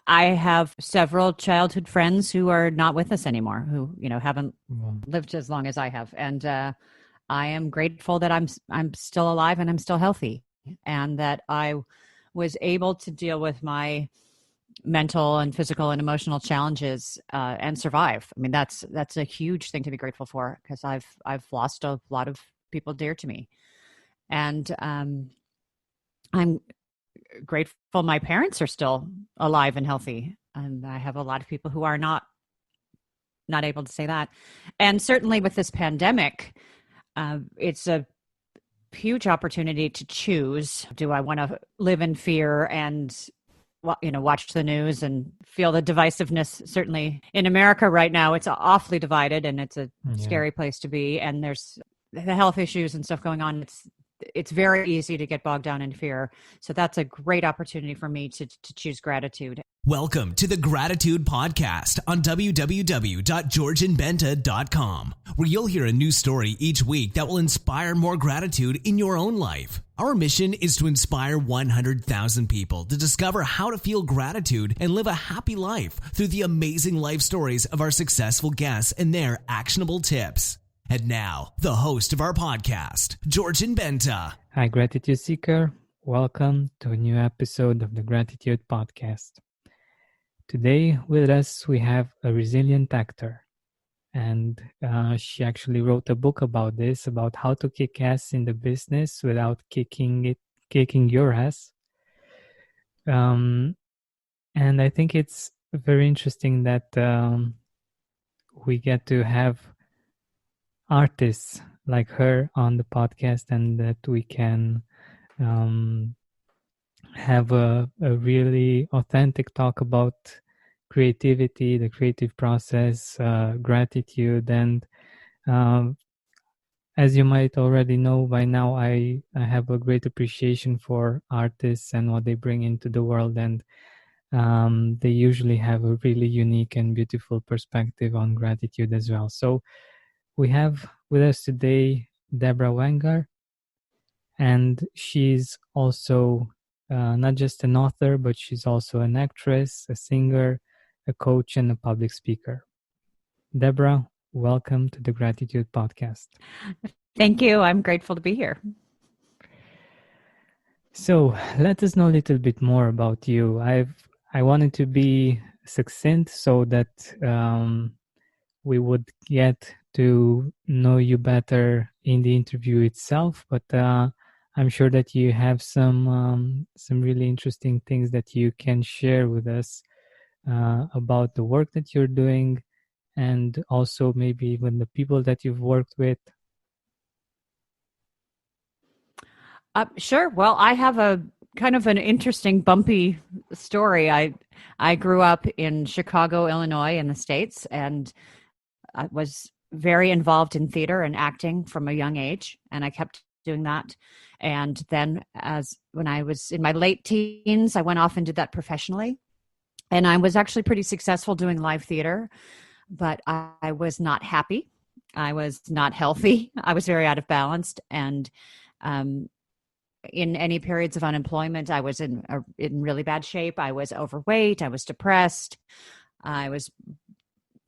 I have several childhood friends who are not with us anymore, who, haven't lived as long as I have. And I am grateful that I'm still alive and I'm still healthy, and that I was able to deal with my mental and physical and emotional challenges and survive. I mean, that's a huge thing to be grateful for, because I've lost a lot of people dear to me, and I'm grateful my parents are still alive and healthy, and I have a lot of people who are not able to say that. And certainly with this pandemic, it's a huge opportunity to choose. Do I want to live in fear and watch the news and feel the divisiveness? Certainly in America right now, it's awfully divided, and it's a scary place to be. And there's the health issues and stuff going on. It's very easy to get bogged down in fear. So that's a great opportunity for me to choose gratitude. Welcome to the Gratitude Podcast on www.georgianbenta.com, where you'll hear a new story each week that will inspire more gratitude in your own life. Our mission is to inspire 100,000 people to discover how to feel gratitude and live a happy life through the amazing life stories of our successful guests and their actionable tips. And now, the host of our podcast, Georgian Benta. Hi, Gratitude Seeker. Welcome to a new episode of the Gratitude Podcast. Today with us, we have a resilient actor. And she actually wrote a book about this, about how to kick ass in the business without kicking your ass. And I think it's very interesting that we get to have artists like her on the podcast, and that we can have a really authentic talk about creativity, the creative process, gratitude. And as you might already know by now, I have a great appreciation for artists and what they bring into the world, and they usually have a really unique and beautiful perspective on gratitude as well. So we have with us today Debra Wanger, and she's also not just an author, but she's also an actress, a singer, a coach, and a public speaker. Debra, welcome to the Gratitude Podcast. Thank you. I'm grateful to be here. So let us know a little bit more about you. I wanted to be succinct so that we would get to know you better in the interview itself, but I'm sure that you have some really interesting things that you can share with us about the work that you're doing, and also maybe even the people that you've worked with. Sure. Well, I have a kind of an interesting, bumpy story. I grew up in Chicago, Illinois, in the States, and I was very involved in theater and acting from a young age, and I kept doing that. And then when I was in my late teens, I went off and did that professionally. And I was actually pretty successful doing live theater, but I was not happy. I was not healthy. I was very out of balance. And in any periods of unemployment, I was in really bad shape. I was overweight. I was depressed. I was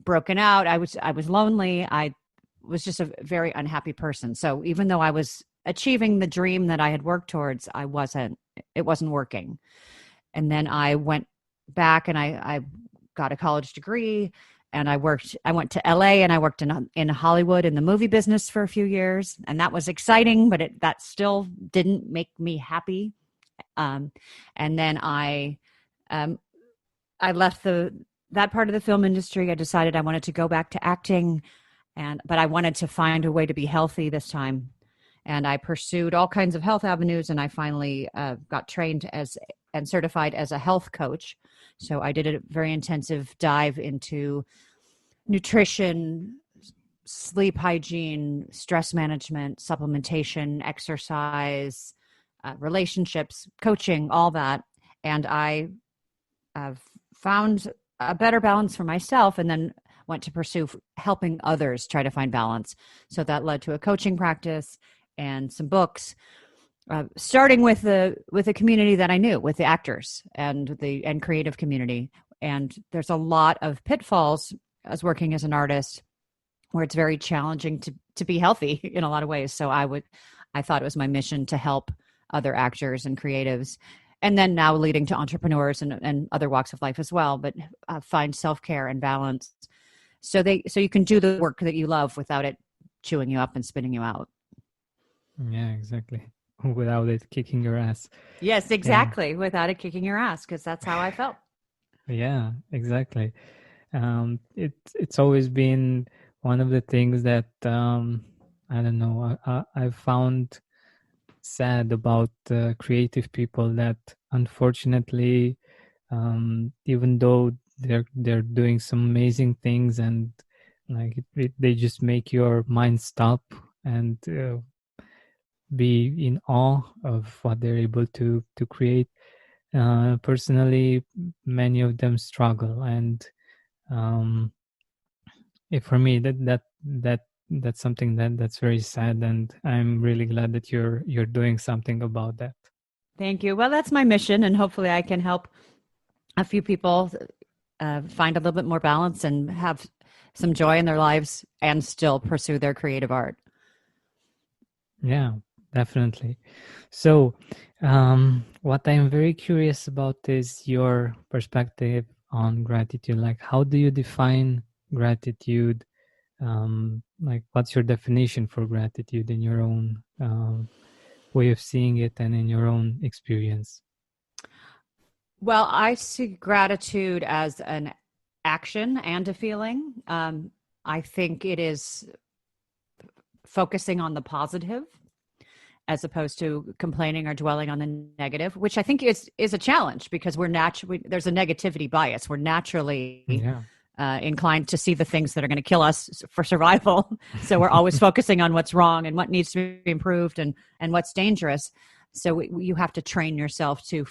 broken out. I was lonely. I was just a very unhappy person. So even though I was achieving the dream that I had worked towards, it wasn't working. And then I went back and I got a college degree, and I went to LA, and I worked in Hollywood in the movie business for a few years. And that was exciting, but that still didn't make me happy. And then I left that part of the film industry. I decided I wanted to go back to acting, but I wanted to find a way to be healthy this time. And I pursued all kinds of health avenues, and I finally got trained and certified as a health coach. So I did a very intensive dive into nutrition, sleep hygiene, stress management, supplementation, exercise, relationships, coaching, all that. And I found a better balance for myself, and then went to pursue helping others try to find balance. So that led to a coaching practice and some books, starting with the community that I knew, with the actors and creative community. And there's a lot of pitfalls as working as an artist where it's very challenging to be healthy in a lot of ways. So I thought it was my mission to help other actors and creatives, and then now leading to entrepreneurs and other walks of life as well, but find self-care and balance so you can do the work that you love without it chewing you up and spitting you out. Yeah, exactly. Without it kicking your ass. Yes, exactly. Yeah. Without it kicking your ass, because that's how I felt. Yeah, exactly. It's always been one of the things that I don't know. I've found sad about creative people that unfortunately, even though they're doing some amazing things and like they just make your mind stop and be in awe of what they're able to create. Personally, many of them struggle, and for me that's something that's very sad, and I'm really glad that you're doing something about that. Thank you. Well, that's my mission, and hopefully I can help a few people find a little bit more balance and have some joy in their lives and still pursue their creative art. Yeah, definitely. So what I'm very curious about is your perspective on gratitude. Like, how do you define gratitude? Like, what's your definition for gratitude in your own way of seeing it and in your own experience? Well, I see gratitude as an action and a feeling. I think it is focusing on the positive as opposed to complaining or dwelling on the negative, which I think is a challenge because there's a negativity bias. We're naturally inclined to see the things that are going to kill us for survival. So we're always focusing on what's wrong and what needs to be improved and what's dangerous. So you have to train yourself to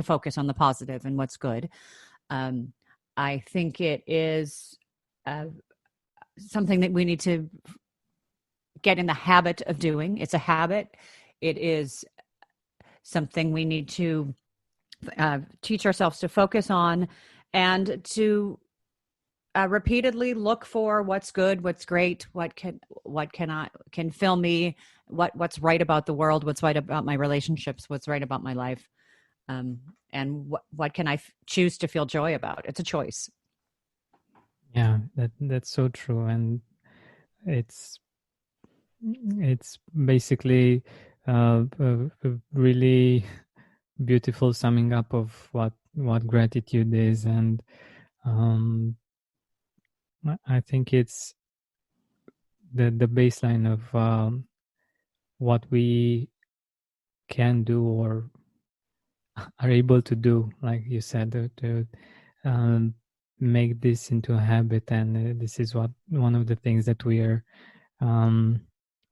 focus on the positive and what's good. I think it is something that we need to get in the habit of doing. It's a habit. It is something we need to teach ourselves to focus on and to repeatedly look for what's good, what's great, what can fill me, what's right about the world, what's right about my relationships, what's right about my life, and what can I choose to feel joy about. It's a choice. Yeah, that's so true, and it's basically a really beautiful summing up of what gratitude is, and I think it's the baseline of what we can do or are able to do, like you said, to make this into a habit. And this is one of the things that we are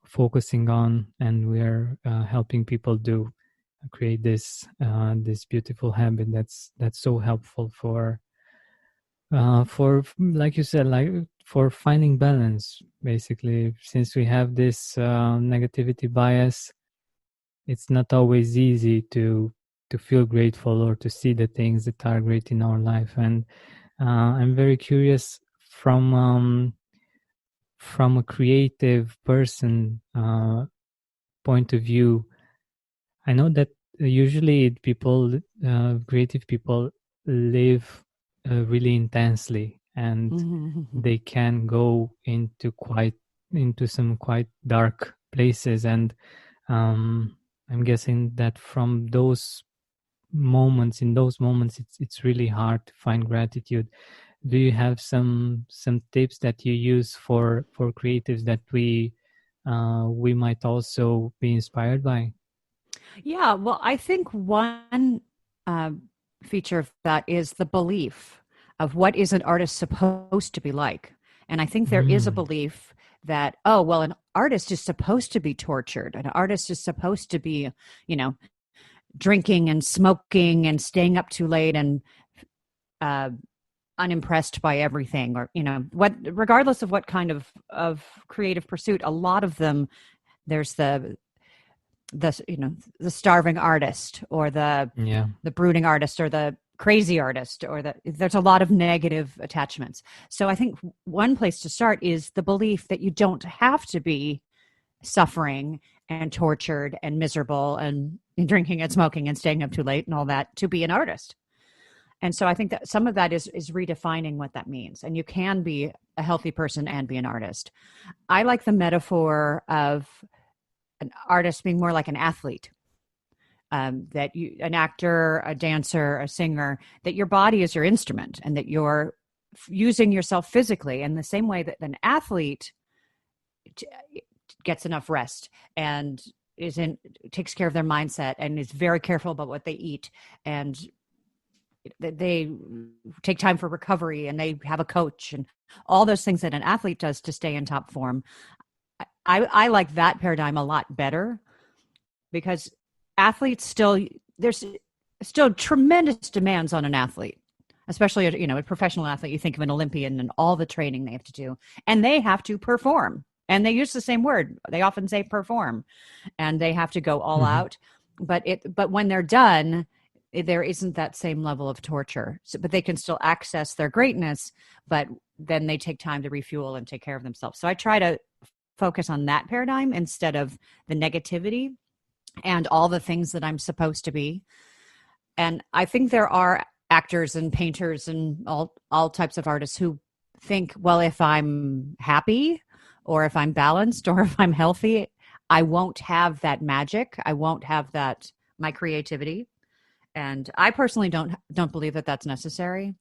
focusing on, and we are helping people create this beautiful habit that's so helpful for like you said, like for finding balance. Basically, since we have this negativity bias, it's not always easy to feel grateful or to see the things that are great in our life. And I'm very curious from a creative person point of view. I know that usually creative people live really intensely, and they can go into some quite dark places. And I'm guessing that from those moments, it's really hard to find gratitude. Do you have some tips that you use for creatives that we might also be inspired by? Yeah, well, I think one feature of that is the belief of what is an artist supposed to be like. And I think there is a belief that, an artist is supposed to be tortured. An artist is supposed to be, drinking and smoking and staying up too late and unimpressed by everything, or regardless of what kind of creative pursuit. A lot of them, there's the starving artist or the brooding artist or the crazy artist, or that there's a lot of negative attachments. So I think one place to start is the belief that you don't have to be suffering and tortured and miserable and drinking and smoking and staying up too late and all that to be an artist. And so I think that some of that is redefining what that means. And you can be a healthy person and be an artist. I like the metaphor of an artist being more like an athlete. That you, an actor, a dancer, a singer, that your body is your instrument, and that you're using yourself physically in the same way that an athlete gets enough rest and takes care of their mindset and is very careful about what they eat, and they take time for recovery, and they have a coach, and all those things that an athlete does to stay in top form. I like that paradigm a lot better, because athletes there's still tremendous demands on an athlete, especially a professional athlete. You think of an Olympian and all the training they have to do, and they have to perform, and they use the same word. They often say perform, and they have to go all out. But when they're done, there isn't that same level of torture. But they can still access their greatness, but then they take time to refuel and take care of themselves. So I try to focus on that paradigm instead of the negativity and all the things that I'm supposed to be. And I think there are actors and painters and all types of artists who think, well, if I'm happy, or if I'm balanced, or if I'm healthy, I won't have that magic. I won't have my creativity. And I personally don't believe that that's necessary.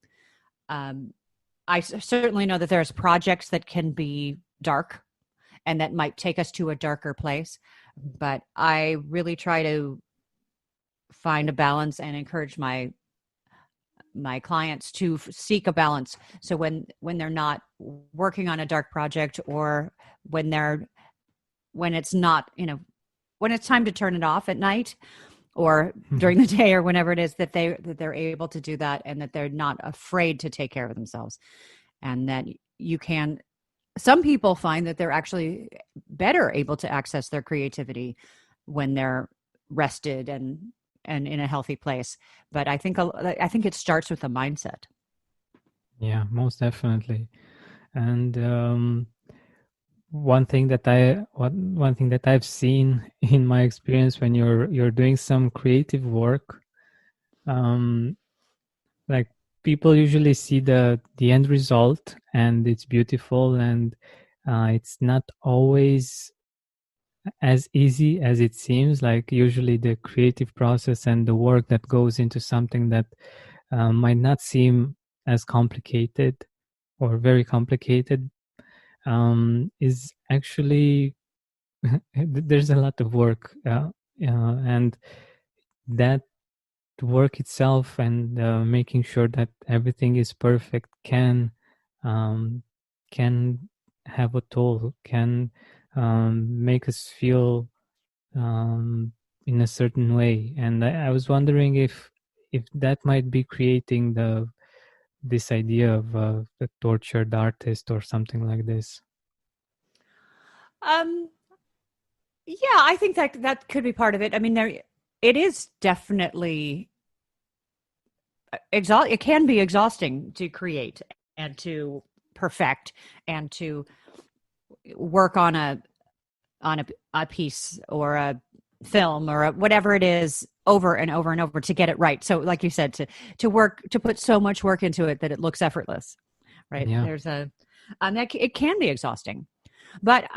I certainly know that there's projects that can be dark and that might take us to a darker place. But I really try to find a balance and encourage my clients to seek a balance. So when they're not working on a dark project, or when it's not, when it's time to turn it off at night or during the day or whenever it is, that they're able to do that, and that they're not afraid to take care of themselves. And that some people find that they're actually better able to access their creativity when they're rested and in a healthy place. But I think it starts with the mindset. Yeah, most definitely. And one thing that I've seen in my experience, when you're doing some creative work, like, people usually see the end result, and it's beautiful, and it's not always as easy as it seems. Like, usually the creative process and the work that goes into something that might not seem as complicated or very complicated is actually there's a lot of work, and that work itself, and making sure that everything is perfect, can have a toll, can make us feel in a certain way. And I was wondering if that might be creating this idea of the tortured artist or something like this. Yeah, I think that could be part of it. I mean, it is definitely it can be exhausting to create and to perfect and to work on a piece or a film or whatever it is over and over and over to get it right. So like you said, to put so much work into it that it looks effortless, right? Yeah. There's it can be exhausting. But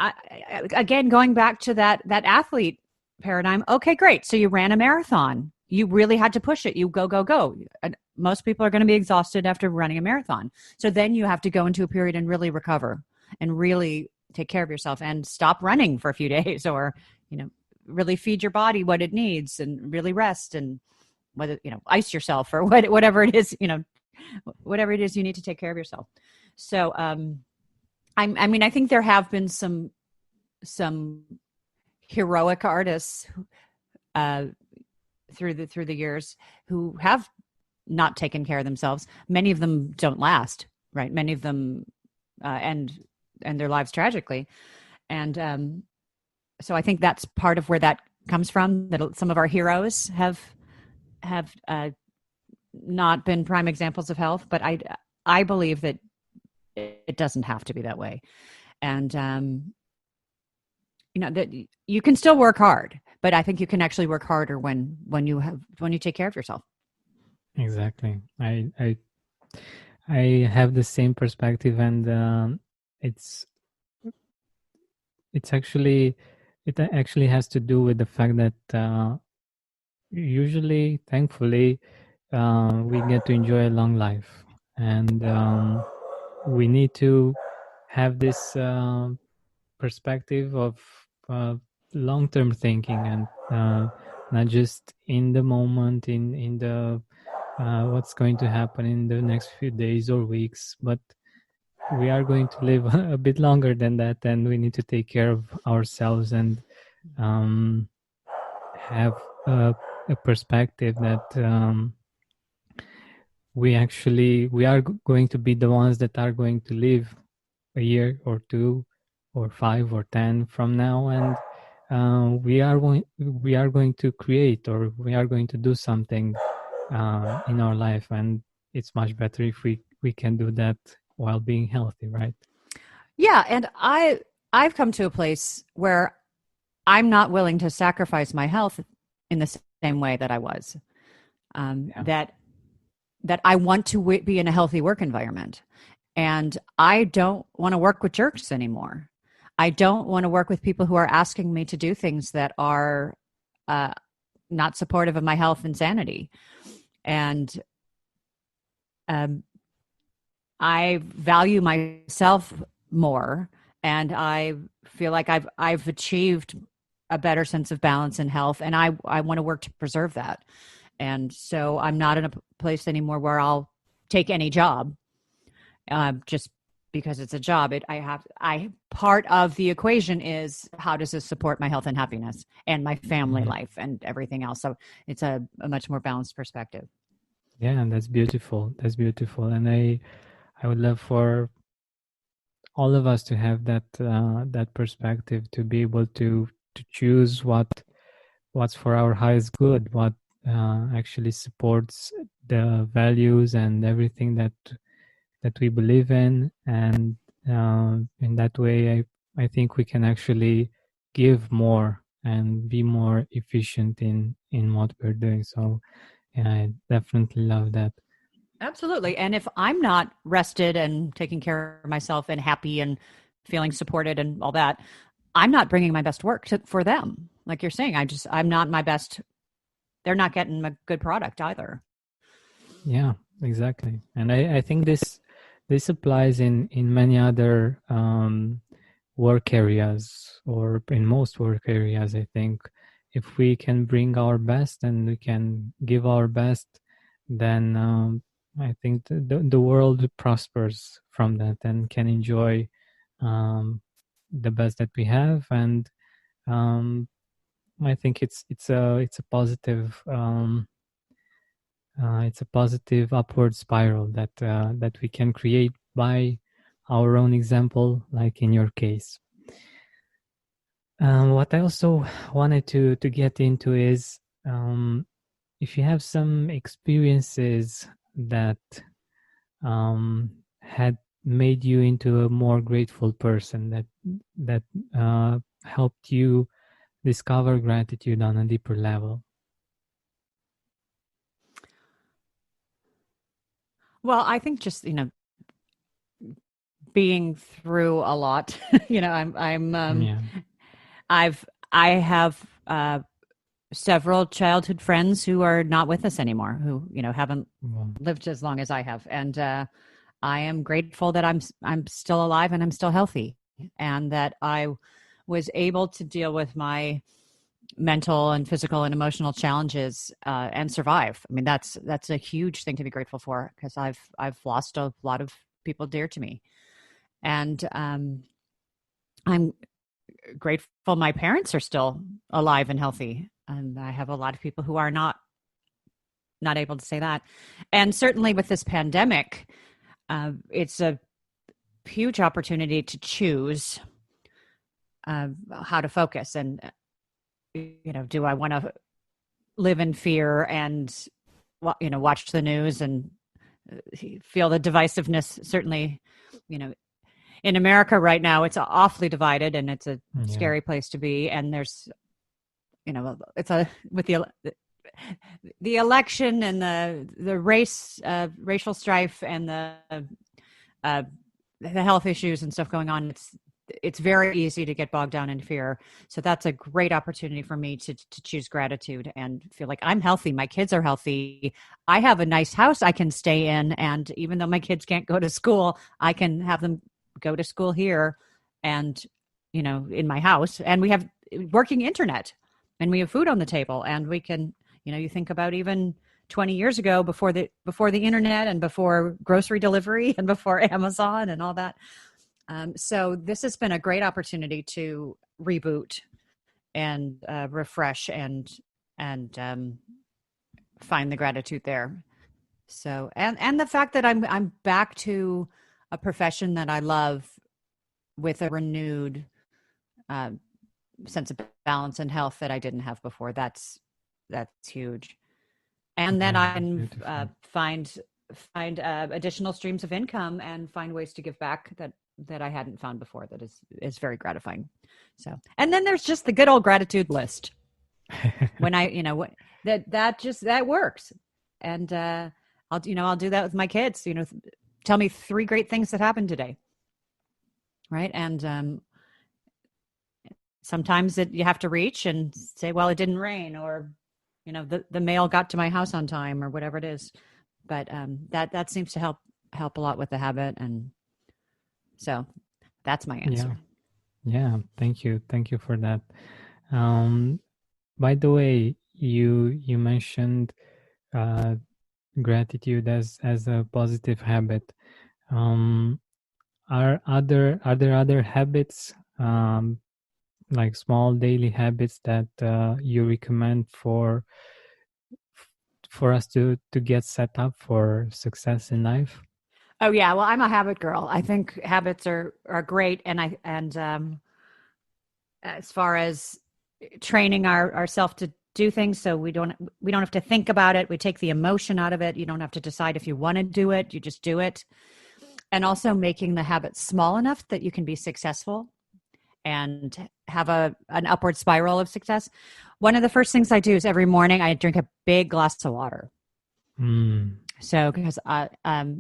again, going back to that athlete paradigm, okay, great. So you ran a marathon. You really had to push it. You go. And most people are going to be exhausted after running a marathon. So then you have to go into a period and really recover and really take care of yourself and stop running for a few days, or, really feed your body what it needs and really rest, and whether, ice yourself or whatever it is, whatever it is you need to take care of yourself. So, I mean, I think there have been some heroic artists through the years who have not taken care of themselves. Many of them don't last, right? Many of them end their lives tragically, and so I think that's part of where that comes from. That some of our heroes have not been prime examples of health, but I believe that it doesn't have to be that way. And that you can still work hard, but I think you can actually work harder when you take care of yourself. Exactly. I have the same perspective, and it's actually it actually has to do with the fact that usually, thankfully, we get to enjoy a long life, and we need to have this perspective of long-term thinking, and not just in the moment, in the what's going to happen in the next few days or weeks, but we are going to live a bit longer than that, and we need to take care of ourselves and um, have a perspective that we are going to be the ones that are going to live a year or two or 5 or 10 from now, and we are going to create, or we are going to do something in our life, and it's much better if we can do that while being healthy, right? Yeah, and I've come to a place where I'm not willing to sacrifice my health in the same way that I was. That I want to be in a healthy work environment, and I don't want to work with jerks anymore. I don't want to work with people who are asking me to do things that are not supportive of my health and sanity. And I value myself more, and I feel like I've achieved a better sense of balance and health, and I want to work to preserve that. And so I'm not in a place anymore where I'll take any job just because it's a job. Part of the equation is, how does this support my health and happiness and my family life and everything else? So it's a much more balanced perspective. Yeah, and that's beautiful. That's beautiful, and I would love for all of us to have that perspective, to be able to choose what's for our highest good, what actually supports the values and everything that we believe in, and in that way, I think we can actually give more and be more efficient in what we're doing. So, yeah, I definitely love that. Absolutely. And if I'm not rested and taking care of myself and happy and feeling supported and all that, I'm not bringing my best work for them. Like you're saying, I'm not my best. They're not getting a good product either. Yeah, exactly. And I think this applies in many other work areas, or in most work areas. I think if we can bring our best and we can give our best, then I think the world prospers from that and can enjoy the best that we have. And I think it's a positive upward spiral that we can create by our own example, like in your case. What I also wanted to get into is if you have some experiences that had made you into a more grateful person, that helped you discover gratitude on a deeper level. Well, I think just, being through a lot, Yeah. I have several childhood friends who are not with us anymore, who, haven't lived as long as I have. And I am grateful that I'm still alive and I'm still healthy, and that I was able to deal with my mental and physical and emotional challenges and survive. I mean, that's a huge thing to be grateful for, because I've lost a lot of people dear to me, and I'm grateful my parents are still alive and healthy, and I have a lot of people who are not able to say that. And certainly with this pandemic, it's a huge opportunity to choose how to focus. And do I want to live in fear and watch the news and feel the divisiveness. Certainly, in America right now, it's awfully divided, and it's a scary place to be. And there's, it's with the election and the racial strife and the health issues and stuff going on. It's very easy to get bogged down in fear. So that's a great opportunity for me to choose gratitude and feel like I'm healthy. My kids are healthy. I have a nice house I can stay in. And even though my kids can't go to school, I can have them go to school here and, in my house. And we have working internet and we have food on the table, and we can, you think about even 20 years ago before the internet and before grocery delivery and before Amazon and all that. So this has been a great opportunity to reboot and refresh and find the gratitude there. So and the fact that I'm back to a profession that I love with a renewed sense of balance and health that I didn't have before. That's huge. And then I can find additional streams of income and find ways to give back that I hadn't found before. That is very gratifying. So, and then there's just the good old gratitude list. When that works. And I'll do that with my kids, tell me 3 great things that happened today. Right. And sometimes you have to reach and say, well, it didn't rain, or, the mail got to my house on time, or whatever it is. But that seems to help a lot with the habit. And so that's my answer. Yeah. Thank you for that. By the way, you mentioned gratitude as a positive habit. Are there other habits, like small daily habits that you recommend for us to get set up for success in life? Oh yeah, well, I'm a habit girl. I think habits are great, and as far as training ourselves to do things, so we don't have to think about it. We take the emotion out of it. You don't have to decide if you want to do it. You just do it. And also making the habit small enough that you can be successful and have an upward spiral of success. One of the first things I do is every morning I drink a big glass of water. So because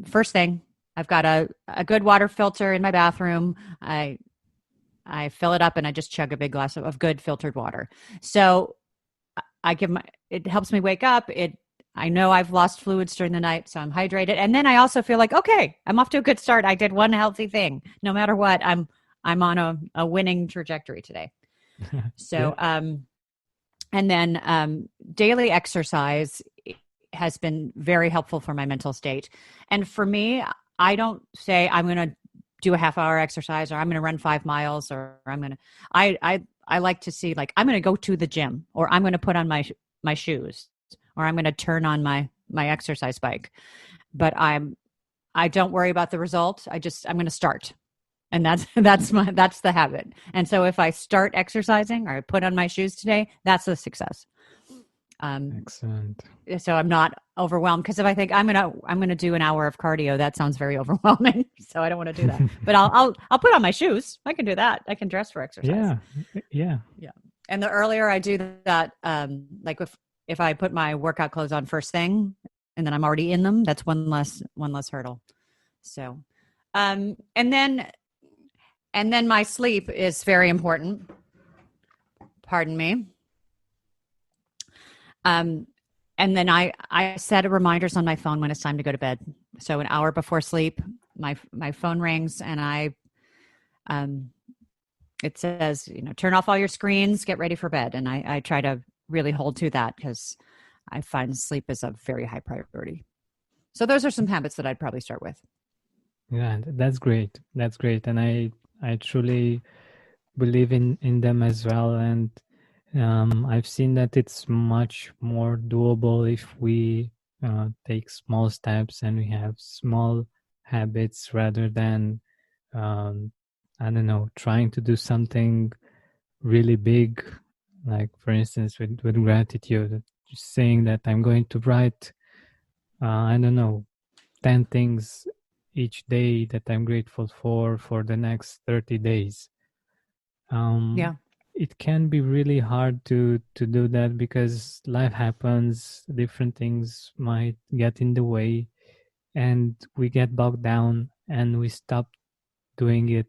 first thing, I've got a good water filter in my bathroom. I fill it up and I just chug a big glass of good filtered water. So it helps me wake up. I know I've lost fluids during the night, so I'm hydrated. And then I also feel like, okay, I'm off to a good start. I did one healthy thing. No matter what, I'm on a winning trajectory today. So, and then daily exercise has been very helpful for my mental state. And for me, I don't say I'm going to do a half-hour exercise, or I'm going to run 5 miles, or I like to see, like, I'm going to go to the gym, or I'm going to put on my shoes, or I'm going to turn on my exercise bike. But I don't worry about the result. I'm going to start. And that's the habit. And so if I start exercising, or I put on my shoes today, that's a success. Excellent. So I'm not overwhelmed, because if I think I'm gonna do an hour of cardio, that sounds very overwhelming. So I don't want to do that. But I'll put on my shoes. I can do that. I can dress for exercise. Yeah. And the earlier I do that, like if I put my workout clothes on first thing and then I'm already in them, that's one less hurdle. So, and then my sleep is very important. Pardon me. And then I set reminders on my phone when it's time to go to bed. So an hour before sleep, my phone rings, and it says, turn off all your screens, get ready for bed. And I try to really hold to that, because I find sleep is a very high priority. So those are some habits that I'd probably start with. Yeah, that's great. That's great. And I truly believe in them as well. And I've seen that it's much more doable if we take small steps and we have small habits, rather than, I don't know, trying to do something really big. Like, for instance, with gratitude, just saying that I'm going to write I don't know, 10 things each day that I'm grateful for the next 30 days. Yeah. It can be really hard to do that because life happens, different things might get in the way, and we get bogged down and we stop doing it,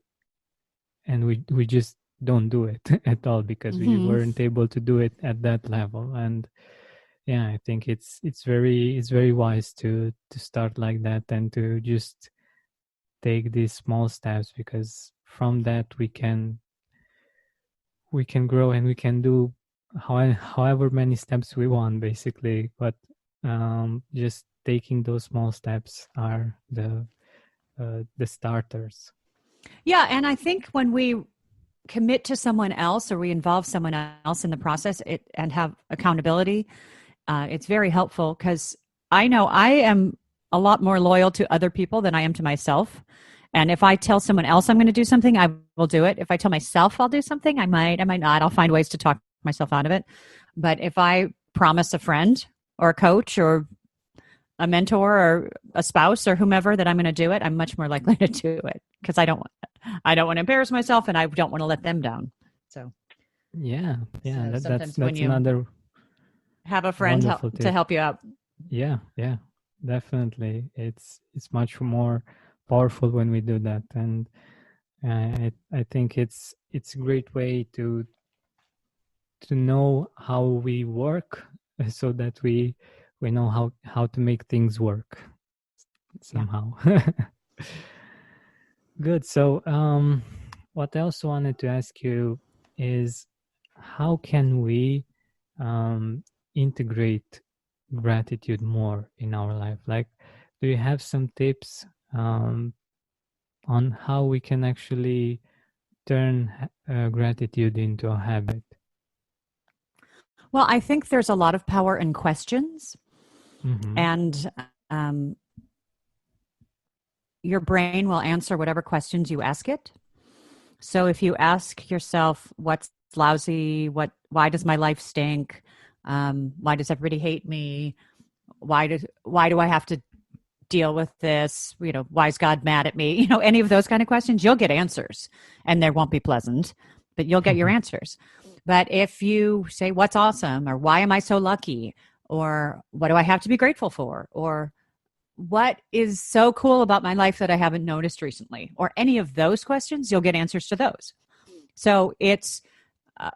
and we just don't do it at all because we Hmm. weren't able to do it at that level. And yeah, I think it's very wise to start like that and to just take these small steps, because from that we can grow and we can do however many steps we want, basically. But just taking those small steps are the starters. Yeah. And I think when we commit to someone else or we involve someone else in the process and have accountability, it's very helpful because I know I am a lot more loyal to other people than I am to myself. And if I tell someone else I'm going to do something, I will do it. If I tell myself I'll do something, I might not. I'll find ways to talk myself out of it. But if I promise a friend or a coach or a mentor or a spouse or whomever that I'm going to do it, I'm much more likely to do it because I don't want to embarrass myself and I don't want to let them down. So, Yeah, that's sometimes when that's you another have a friend wonderful to tip. help you out. Yeah, definitely. It's much more powerful when we do that, and I think it's a great way to know how we work, so that we know how to make things work Yeah. somehow. Good. So, what I also wanted to ask you is, how can we um, integrate gratitude more in our life? Like, do you have some tips on how we can actually turn gratitude into a habit? Well, I think there's a lot of power in questions, Mm-hmm. and um, your brain will answer whatever questions you ask it. So if you ask yourself, "What's lousy? Why does my life stink? Why does everybody hate me? Why do I have to deal with this? Why is God mad at me?" Any of those kind of questions, you'll get answers, and they won't be pleasant, but you'll get your answers. But if you say, "What's awesome?" or "Why am I so lucky?" or "What do I have to be grateful for?" or "What is so cool about my life that I haven't noticed recently?" or any of those questions, you'll get answers to those. So uh,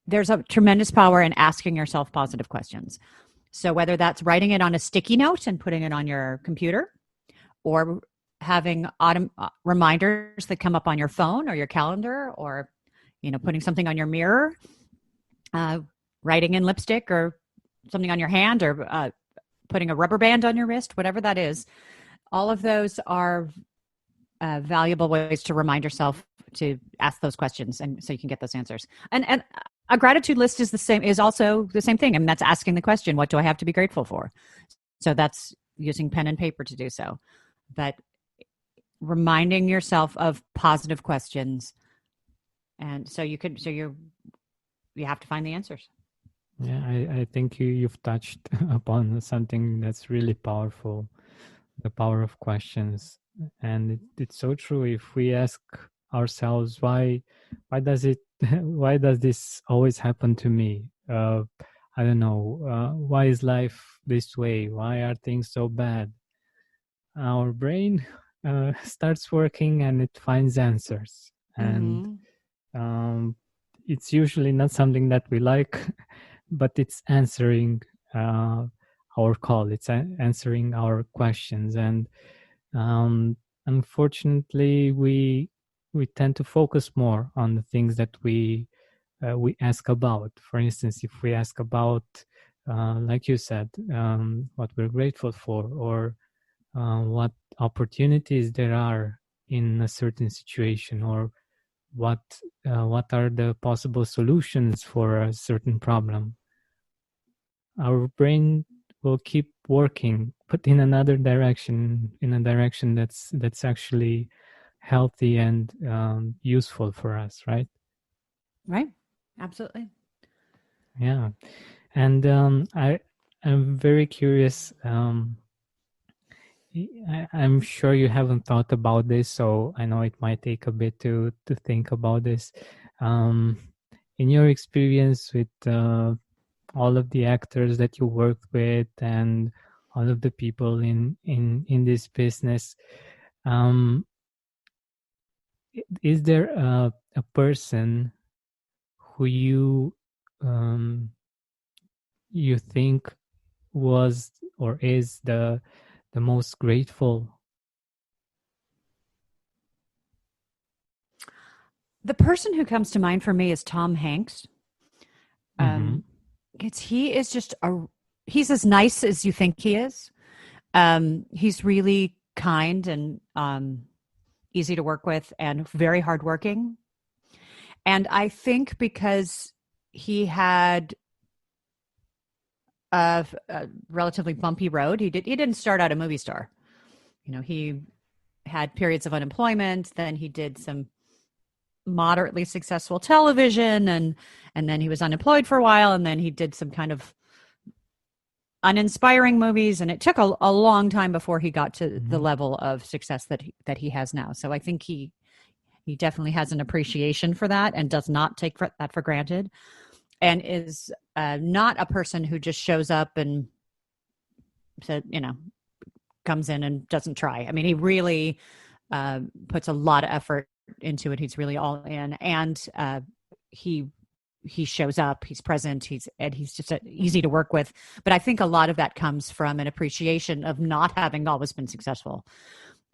there's a tremendous power in asking yourself positive questions. So whether that's writing it on a sticky note and putting it on your computer, or having reminders that come up on your phone or your calendar, or putting something on your mirror, uh, writing in lipstick or something on your hand, or putting a rubber band on your wrist, whatever that is, all of those are valuable ways to remind yourself to ask those questions, and so you can get those answers. And a gratitude list is also the same thing. I mean, that's asking the question, what do I have to be grateful for? So that's using pen and paper to do so. But reminding yourself of positive questions, and you have to find the answers. Yeah, I think you've touched upon something that's really powerful, the power of questions. And it's so true. If we ask ourselves, why does it why does this always happen to me? I don't know. Why is life this way? Why are things so bad? Our brain starts working and it finds answers. And Mm-hmm. um, it's usually not something that we like, but it's answering uh, our call. It's answering our questions. And um, unfortunately, we tend to focus more on the things that we ask about. For instance, if we ask about, like you said, what we're grateful for, or what opportunities there are in a certain situation, or what what are the possible solutions for a certain problem, our brain will keep working, but in another direction, in a direction that's actually healthy and useful for us, right? Right. Absolutely. Yeah. And I'm very curious. I'm sure you haven't thought about this, so I know it might take a bit to think about this. Um, in your experience with all of the actors that you worked with and all of the people in this business, um, is there a person who you think was or is the most grateful? The person who comes to mind for me is Tom Hanks. Mm-hmm. He is just he's as nice as you think he is. He's really kind and easy to work with and very hardworking. And I think because he had a relatively bumpy road, he didn't start out a movie star. You know, he had periods of unemployment. Then he did some moderately successful television, and then he was unemployed for a while, and then he did some kind of uninspiring movies, and it took a long time before he got to the level of success that he has now. So I think he definitely has an appreciation for that and does not take that for granted, and is not a person who just shows up and said, comes in and doesn't try. I mean, he really puts a lot of effort into it. He's really all in, and he shows up, he's present, he's just easy to work with. But I think a lot of that comes from an appreciation of not having always been successful.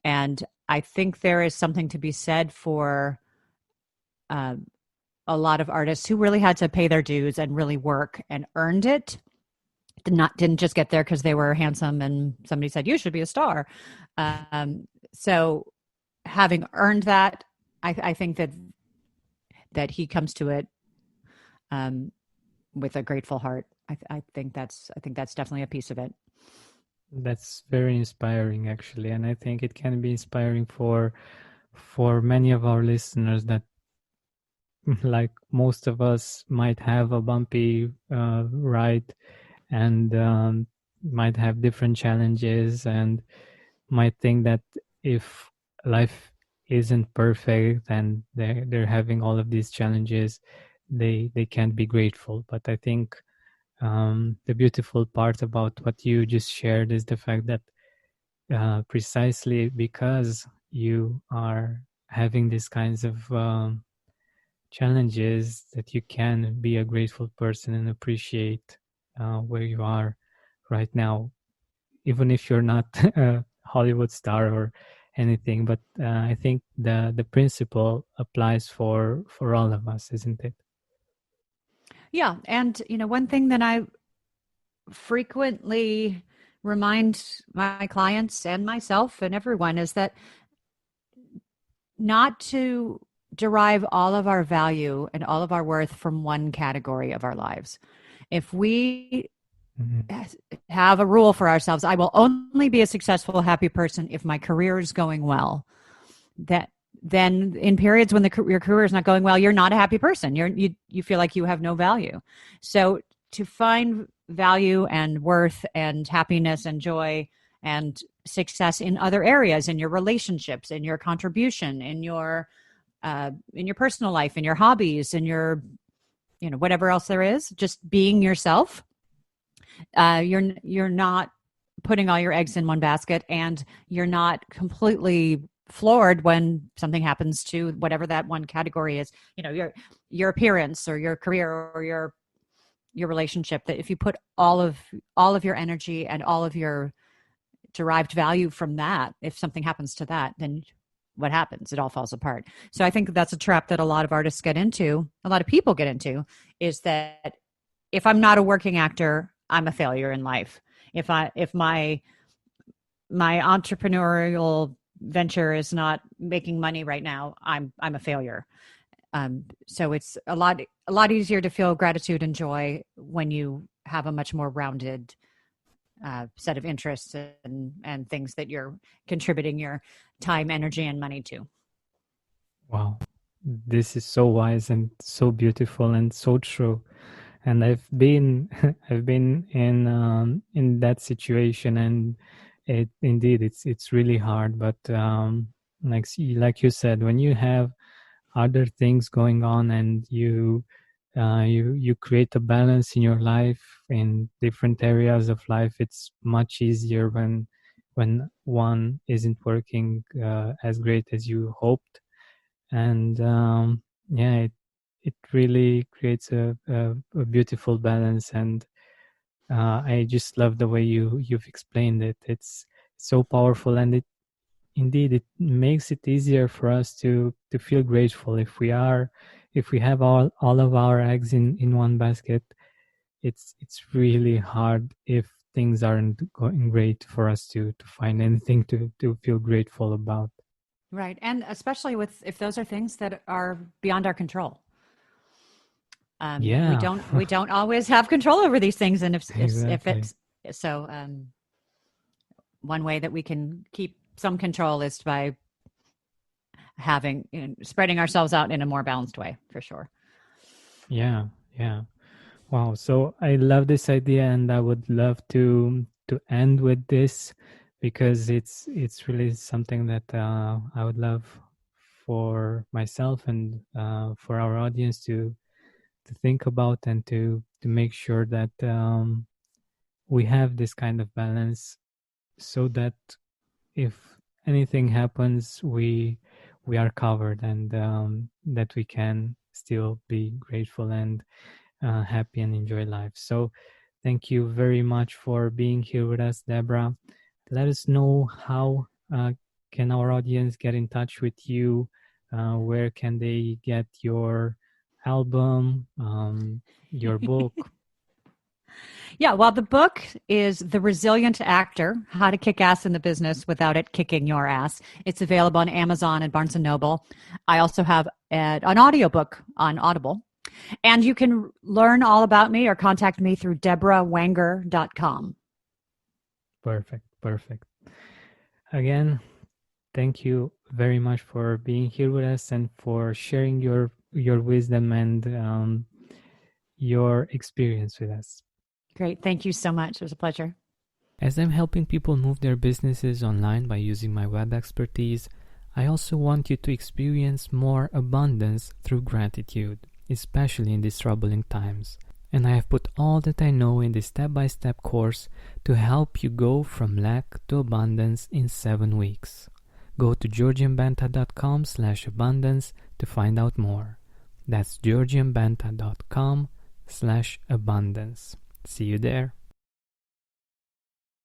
And I think there is something to be said for a lot of artists who really had to pay their dues and really work and earned it. Didn't just get there because they were handsome and somebody said you should be a star. So having earned that, I think that he comes to it with a grateful heart. I think that's definitely a piece of it. That's very inspiring, actually, and I think it can be inspiring for many of our listeners that, like most of us, might have a bumpy ride and might have different challenges and might think that if life isn't perfect and they're having all of these challenges, they can't be grateful. But I think the beautiful part about what you just shared is the fact that precisely because you are having these kinds of challenges, that you can be a grateful person and appreciate where you are right now, even if you're not a Hollywood star or anything. But I think the principle applies for all of us, isn't it? Yeah, and one thing that I frequently remind my clients and myself and everyone is that not to derive all of our value and all of our worth from one category of our lives. If we have a rule for ourselves, I will only be a successful, happy person if my career is going well, that then in periods when your career is not going well, you're not a happy person. You feel like you have no value. So to find value and worth and happiness and joy and success in other areas, in your relationships, in your contribution, in your personal life, in your hobbies, in your whatever else there is, just being yourself. You're not putting all your eggs in one basket, and you're not completely floored when something happens to whatever that one category is. Your appearance or your career or your relationship. That if you put all of your energy and all of your derived value from that, if something happens to that, then what happens? It all falls apart. So I think that's a trap that a lot of artists get into, a lot of people get into, is that if I'm not a working actor, I'm a failure in life. If my entrepreneurial venture is not making money right now, I'm a failure. So it's a lot easier to feel gratitude and joy when you have a much more rounded set of interests and things that you're contributing your time, energy, and money to. Wow, this is so wise and so beautiful and so true. And I've been I've been in that situation and indeed, it's really hard. But like you said, when you have other things going on and you create a balance in your life in different areas of life, it's much easier when one isn't working as great as you hoped. And it really creates a beautiful balance. And I just love the way you've explained it. It's so powerful, and it makes it easier for us to feel grateful. If we have all of our eggs in one basket, it's really hard if things aren't going great for us to find anything to feel grateful about. Right. And especially if those are things that are beyond our control. We don't always have control over these things. And if it's so, one way that we can keep some control is by spreading ourselves out in a more balanced way, for sure. Yeah. Wow. So I love this idea, and I would love to end with this, because it's really something that I would love for myself and for our audience to think about, and to make sure that we have this kind of balance, so that if anything happens, we are covered, and that we can still be grateful and happy and enjoy life. So thank you very much for being here with us, Debra. Let us know how can our audience get in touch with you. Where can they get your album, your book? Yeah, well, the book is The Resilient Actor, How to Kick Ass in the Business Without It Kicking Your Ass. It's available on Amazon and Barnes & Noble. I also have an audiobook on Audible. And you can learn all about me or contact me through DebraWanger.com. Perfect. Again, thank you very much for being here with us and for sharing your wisdom and your experience with us. Great. Thank you so much. It was a pleasure. As I'm helping people move their businesses online by using my web expertise, I also want you to experience more abundance through gratitude, especially in these troubling times. And I have put all that I know in this step-by-step course to help you go from lack to abundance in 7 weeks. Go to georgianbenta.com/abundance to find out more. That's georgianbenta.com/abundance. See you there.